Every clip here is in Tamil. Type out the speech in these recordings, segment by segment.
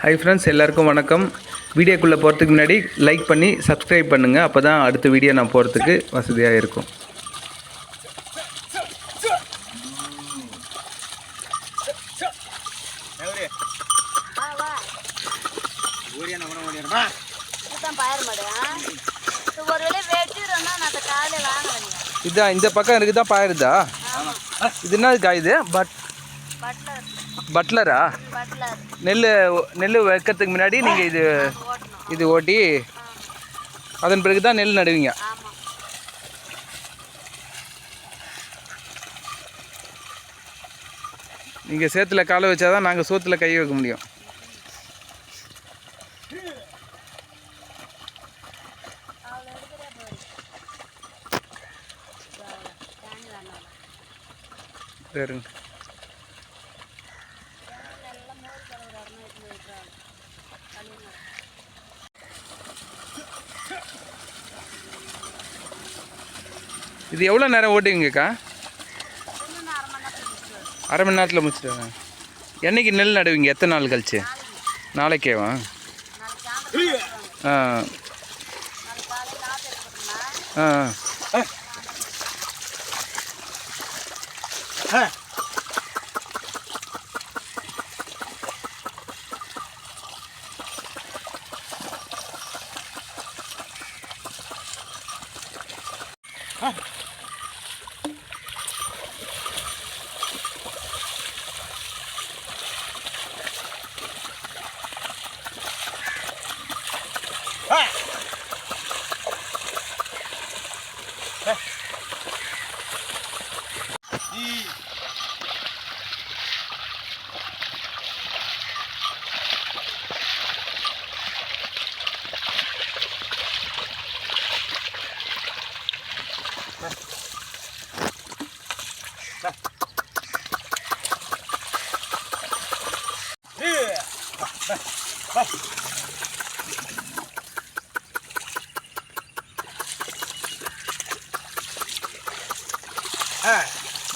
ஹை ஃப்ரெண்ட்ஸ், எல்லாருக்கும் வணக்கம். வீடியோக்குள்ளே போகிறதுக்கு முன்னாடி லைக் பண்ணி சப்ஸ்கிரைப் பண்ணுங்கள். அப்போ தான் அடுத்த வீடியோ நான் போகிறதுக்கு வசதியாக இருக்கும். இதான் இந்த பக்கம் இருக்குதா பாயிருதா? இது என்ன காய்? இது பட்லரா? நெல் வைக்கிறதுக்கு முன்னாடி நீங்கள் இது ஓட்டி அதன் பிறகு தான் நெல் நடுவீங்க. நீங்கள் சேத்துல காலை வச்சாதான் நாங்கள் சோத்துல கை வைக்க முடியும். சரிங்க. இது எவ்வளோ நேரம் ஓட்டுவீங்கக்கா? அரை மணி நேரத்தில் முடிச்சுட்டாங்க. என்னைக்கு நெல் நடுவீங்க? எத்தனை நாள் கழிச்சு? நாளைக்கேவா? ஆ ஆ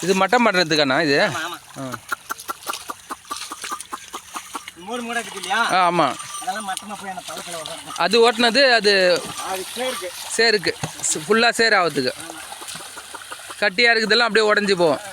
இது மட்டம் பண்ணுறதுக்காண்ணா? இது ஆமாம். அது ஓட்டினது அது சேருக்கு ஃபுல்லாக சேர் ஆகிறதுக்கு. கட்டியாக இருக்குதெல்லாம் அப்படியே உடஞ்சி போவோம்.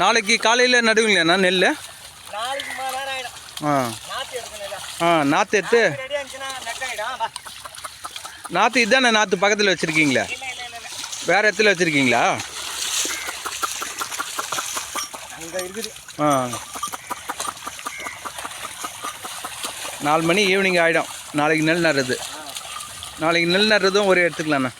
நாளைக்கு காலையில் நடுவீங்களாண்ணா நெல்? நாற்று எடுத்து நாற்று இதுதானே? நாற்று பக்கத்தில் வச்சுருக்கீங்களா? வேறு இடத்துல வச்சுருக்கீங்களா? ஆ 4 மணி ஈவினிங் ஆகிடும் நாளைக்கு நெல் நடுறது. நாளைக்கு நெல் நடுறதும் ஒரு எடுத்துக்கலாண்ணா.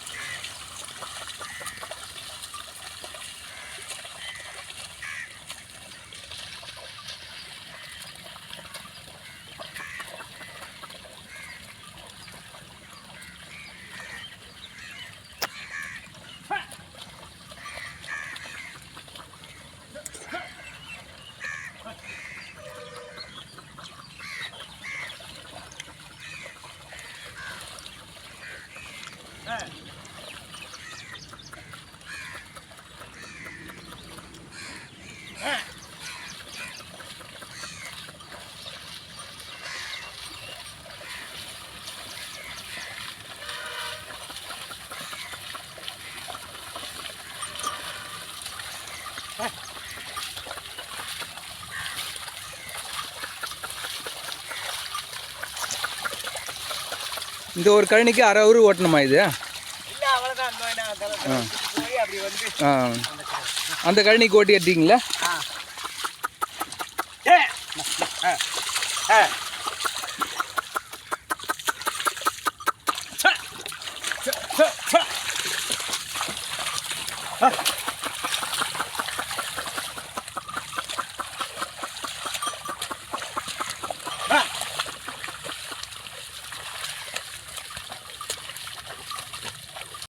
இந்த ஒரு கழனிக்கு அரை ஹவர் ஓட்டணுமா இது? அந்த கழனிக்கு ஓட்டி எடுத்தீங்களா? ச ச ச